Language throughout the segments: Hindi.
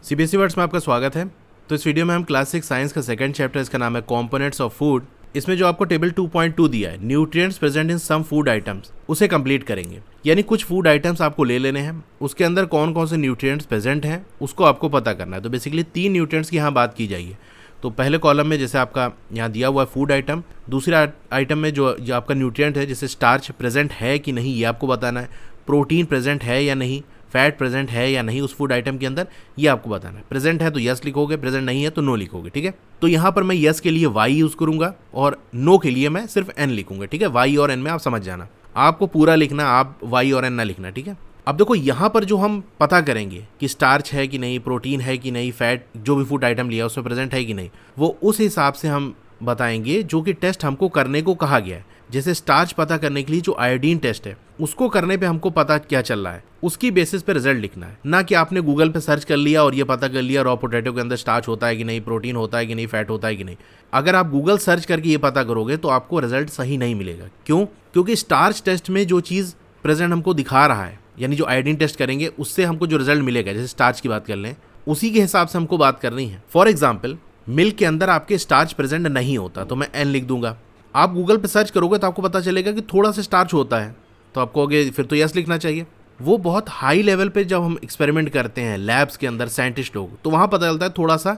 सीबीएसई वर्ड्स में आपका स्वागत है। तो इस वीडियो में हम क्लास 6 साइंस का सेकंड चैप्टर, इसका नाम है कंपोनेंट्स ऑफ फूड। इसमें जो आपको टेबल 2.2 दिया है, nutrients present in some food items, उसे कंप्लीट करेंगे। यानी कुछ फूड आइटम्स आपको ले लेने हैं, उसके अंदर कौन कौन से न्यूट्रिएंट्स प्रेजेंट हैं उसको आपको पता करना है। तो बेसिकली 3 न्यूट्रिएंट्स की यहाँ बात की जाएगी। तो पहले कॉलम में जैसे आपका यहाँ दिया हुआ है फूड आइटम, दूसरे आइटम में जो आपका न्यूट्रिएंट है जैसे स्टार्च प्रेजेंट है कि नहीं ये आपको बताना है, प्रोटीन प्रेजेंट है या नहीं, फैट प्रेजेंट है या नहीं उस फूड आइटम के अंदर, ये आपको बताना है। प्रेजेंट है तो यस लिखोगे, प्रेजेंट नहीं है तो नो लिखोगे। ठीक है, तो यहाँ पर मैं यस के लिए वाई यूज करूंगा और नो के लिए मैं सिर्फ एन लिखूंगा। ठीक है, वाई और एन में आप समझ जाना, आपको पूरा लिखना, आप वाई और एन ना लिखना। ठीक है, अब देखो यहाँ पर जो हम पता करेंगे कि स्टार्च है कि नहीं, प्रोटीन है कि नहीं, फैट जो भी फूड आइटम लिया उसमें प्रेजेंट है कि नहीं, वो उस हिसाब से हम बताएंगे जो कि टेस्ट हमको करने को कहा गया है। जैसे स्टार्च पता करने के लिए जो आयोडीन टेस्ट है उसको करने पे हमको पता क्या चल रहा है, उसकी बेसिस पे रिजल्ट लिखना है, ना कि आपने गूगल पे सर्च कर लिया और ये पता कर लिया रॉ पोटैटो के अंदर स्टार्च होता है कि नहीं, प्रोटीन होता है कि नहीं, फैट होता है कि नहीं। अगर आप गूगल सर्च करके ये पता करोगे तो आपको रिजल्ट सही नहीं मिलेगा। क्यों? क्योंकि स्टार्च टेस्ट में जो चीज़ प्रेजेंट हमको दिखा रहा है, यानी जो आयोडीन टेस्ट करेंगे उससे हमको जो रिजल्ट मिलेगा, जैसे स्टार्च की बात कर लें, उसी के हिसाब से हमको बात करनी है। फॉर एग्जाम्पल, मिल्क के अंदर आपके स्टार्च प्रेजेंट नहीं होता तो मैं एन लिख दूंगा। आप गूगल पे सर्च करोगे तो आपको पता चलेगा कि थोड़ा सा स्टार्च होता है, तो आपको आगे फिर तो यस लिखना चाहिए। वो बहुत हाई लेवल पे जब हम एक्सपेरिमेंट करते हैं लैब्स के अंदर, साइंटिस्ट लोग, तो वहाँ पता चलता है थोड़ा सा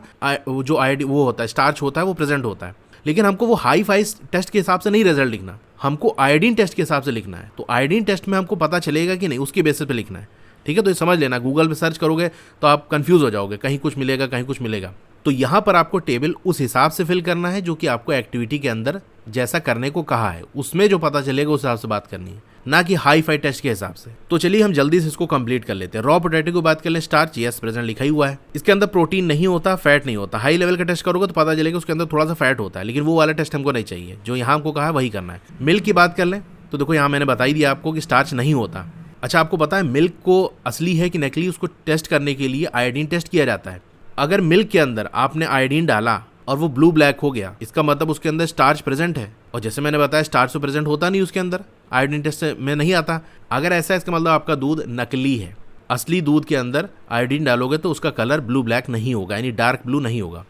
जो वो होता है, स्टार्च होता है, वो प्रेजेंट होता है। लेकिन हमको वो हाई फाई टेस्ट के हिसाब से नहीं रिजल्ट लिखना, हमको आयोडीन टेस्ट के हिसाब से लिखना है। तो आयोडीन टेस्ट में हमको पता चलेगा कि नहीं, उसके बेसिस पे लिखना है। ठीक है, तो ये समझ लेना, गूगल पे सर्च करोगे तो आप कंफ्यूज हो जाओगे, कहीं कुछ मिलेगा कहीं कुछ मिलेगा। तो यहाँ पर आपको टेबल उस हिसाब से फिल करना है जो कि आपको एक्टिविटी के अंदर जैसा करने को कहा है उसमें जो पता चलेगा उस हिसाब से बात करनी है, ना कि हाई फाई टेस्ट के हिसाब से। तो चलिए हम जल्दी से इसको कंप्लीट कर लेते हैं। रॉ पोटैटो की बात कर लें, स्टार्च यस प्रेजेंट लिखा ही हुआ है, इसके अंदर प्रोटीन नहीं होता, फैट नहीं होता। हाई लेवल का टेस्ट करोगे तो पता चलेगा उसके अंदर थोड़ा सा फैट होता है, लेकिन वो वाला टेस्ट हमको नहीं चाहिए, जो यहाँ हमको कहा है वही करना है। मिल्क की बात कर लें तो देखो यहाँ मैंने बता ही दिया आपको कि स्टार्च नहीं होता। अच्छा, आपको पता है मिल्क को असली है कि नकली, उसको टेस्ट करने के लिए आयोडीन टेस्ट किया जाता है। अगर मिल्क के अंदर आपने आयोडीन डाला और वो ब्लू ब्लैक हो गया, इसका मतलब उसके अंदर स्टार्च प्रेजेंट है। और जैसे मैंने बताया स्टार्च तो प्रेजेंट होता नहीं उसके अंदर, आयोडीन टेस्ट में नहीं आता। अगर ऐसा है इसका मतलब आपका दूध नकली है। असली दूध के अंदर आयोडीन डालोगे तो उसका कलर ब्लू ब्लैक नहीं होगा, यानी डार्क ब्लू नहीं होगा।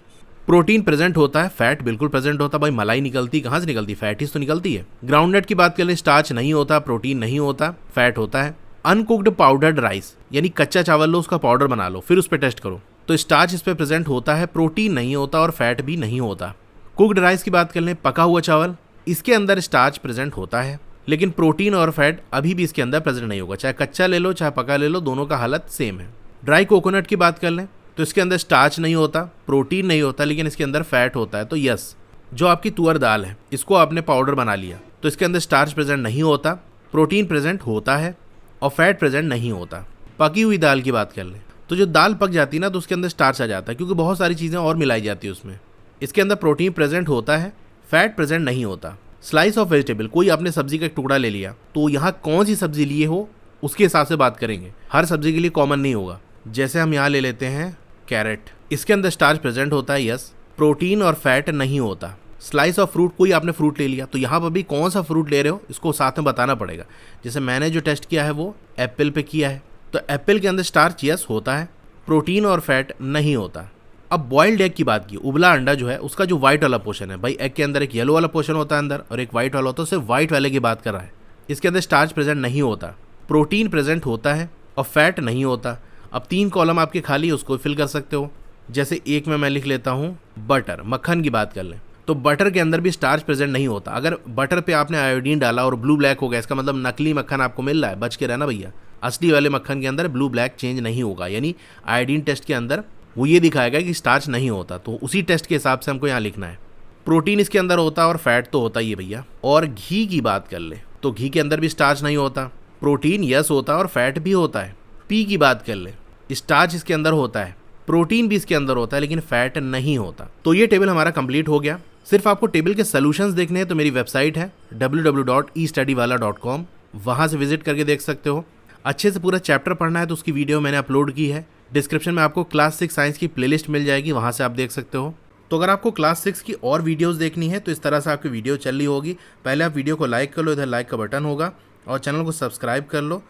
प्रोटीन प्रेजेंट होता है, फैट बिल्कुल प्रेजेंट होता है। भाई मलाई निकलती कहाँ से निकलती, फैट ही तो निकलती है। ग्राउंडनट की बात करें, स्टार्च नहीं होता, प्रोटीन नहीं होता, फैट होता है। अनकुक्ड पाउडर्ड राइस, यानी कच्चा चावल लो, उसका पाउडर बना लो, फिर उस पर टेस्ट करो, तो स्टार्च इस पे प्रेजेंट होता है, प्रोटीन नहीं होता और फैट भी नहीं होता। कुक्ड राइस की बात कर लें, पका हुआ चावल, इसके अंदर स्टार्च प्रेजेंट होता है, लेकिन प्रोटीन और फैट अभी भी इसके अंदर प्रेजेंट नहीं होगा। चाहे कच्चा ले लो चाहे पका ले लो, दोनों का हालत सेम है। ड्राई कोकोनट की बात कर लें तो इसके अंदर स्टार्च नहीं होता, प्रोटीन नहीं होता, लेकिन इसके अंदर फैट होता है, तो यस। जो आपकी तुअर दाल है, इसको आपने पाउडर बना लिया तो इसके अंदर स्टार्च प्रेजेंट नहीं होता, प्रोटीन प्रेजेंट होता है और फैट प्रेजेंट नहीं होता। पकी हुई दाल की बात कर लें तो जो दाल पक जाती है ना तो उसके अंदर स्टार्च आ जाता है, क्योंकि बहुत सारी चीज़ें और मिलाई जाती है उसमें। इसके अंदर प्रोटीन प्रेजेंट होता है, फैट प्रेजेंट नहीं होता। स्लाइस ऑफ वेजिटेबल, कोई आपने सब्जी का एक टुकड़ा ले लिया तो यहाँ कौन सी सब्जी लिए हो उसके हिसाब से बात करेंगे, हर सब्जी के लिए कॉमन नहीं होगा। जैसे हम यहाँ ले लेते हैं कैरेट, इसके अंदर स्टार्च प्रेजेंट होता है, यस, प्रोटीन और फैट नहीं होता। स्लाइस ऑफ फ्रूट, कोई आपने फ्रूट ले लिया तो यहाँ पर भी कौन सा फ्रूट ले रहे हो इसको साथ में बताना पड़ेगा। जैसे मैंने जो टेस्ट किया है वो एप्पल पे किया है, तो एप्पल के अंदर स्टार्च यस होता है, प्रोटीन और फैट नहीं होता। अब बॉइल्ड एग की बात की, उबला अंडा जो है उसका जो व्हाइट वाला पोर्शन है, भाई एग के अंदर एक येलो वाला पोर्शन होता है अंदर और एक व्हाइट वाला होता है, सिर्फ व्हाइट वाले की बात कर रहा है। इसके अंदर स्टार्च प्रेजेंट नहीं होता, प्रोटीन प्रेजेंट होता है और फैट नहीं होता। अब 3 कॉलम आपके खाली है, उसको फिल कर सकते हो। जैसे एक में मैं लिख लेता हूँ बटर, मक्खन की बात कर लें तो बटर के अंदर भी स्टार्च प्रेजेंट नहीं होता। अगर बटर पे आपने आयोडीन डाला और ब्लू ब्लैक हो गया, इसका मतलब नकली मक्खन आपको मिल रहा है, बच के रहना भैया। असली वाले मक्खन के अंदर ब्लू ब्लैक चेंज नहीं होगा, यानी आयोडीन टेस्ट के अंदर वो ये दिखाएगा कि स्टार्च नहीं होता, तो उसी टेस्ट के हिसाब से हमको यहाँ लिखना है। प्रोटीन इसके अंदर होता है और फैट तो होता ही है भैया। और घी की बात कर ले तो घी के अंदर भी स्टार्च नहीं होता, प्रोटीन यस होता है और फैट भी होता है। पी की बात कर ले, स्टार्च इसके अंदर होता है, प्रोटीन भी इसके अंदर होता है, लेकिन फैट नहीं होता। तो ये टेबल हमारा कंप्लीट हो गया। सिर्फ आपको टेबल के सॉल्यूशंस देखने हैं तो मेरी वेबसाइट है www.estudywala.com, वहाँ से विजिट करके देख सकते हो। अच्छे से पूरा चैप्टर पढ़ना है तो उसकी वीडियो मैंने अपलोड की है, डिस्क्रिप्शन में आपको क्लास 6 साइंस की प्लेलिस्ट मिल जाएगी, वहाँ से आप देख सकते हो। तो अगर आपको क्लास 6 की और वीडियोस देखनी है तो इस तरह से आपकी वीडियो चल रही होगी। पहले आप वीडियो को लाइक कर लो, इधर लाइक का बटन होगा, और चैनल को सब्सक्राइब कर लो।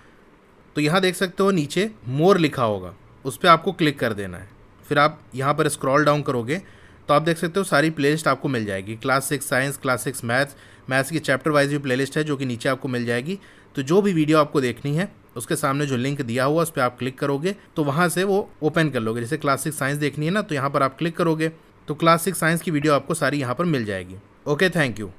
तो यहाँ देख सकते हो नीचे मोर लिखा होगा, उस पर आपको क्लिक कर देना है। फिर आप यहाँ पर स्क्रॉल डाउन करोगे तो आप देख सकते हो सारी प्लेलिस्ट आपको मिल जाएगी। क्लास 6 साइंस, क्लास 6 मैथ्स की चैप्टर वाइज भी प्लेलिस्ट है जो कि नीचे आपको मिल जाएगी। तो जो भी वीडियो आपको देखनी है उसके सामने जो लिंक दिया हुआ उस पर आप क्लिक करोगे तो वहाँ से वो ओपन कर लोगे। जैसे क्लास 6 साइंस देखनी है ना, तो यहाँ पर आप क्लिक करोगे तो क्लास 6 साइंस की वीडियो आपको सारी यहाँ पर मिल जाएगी। Okay, thank you.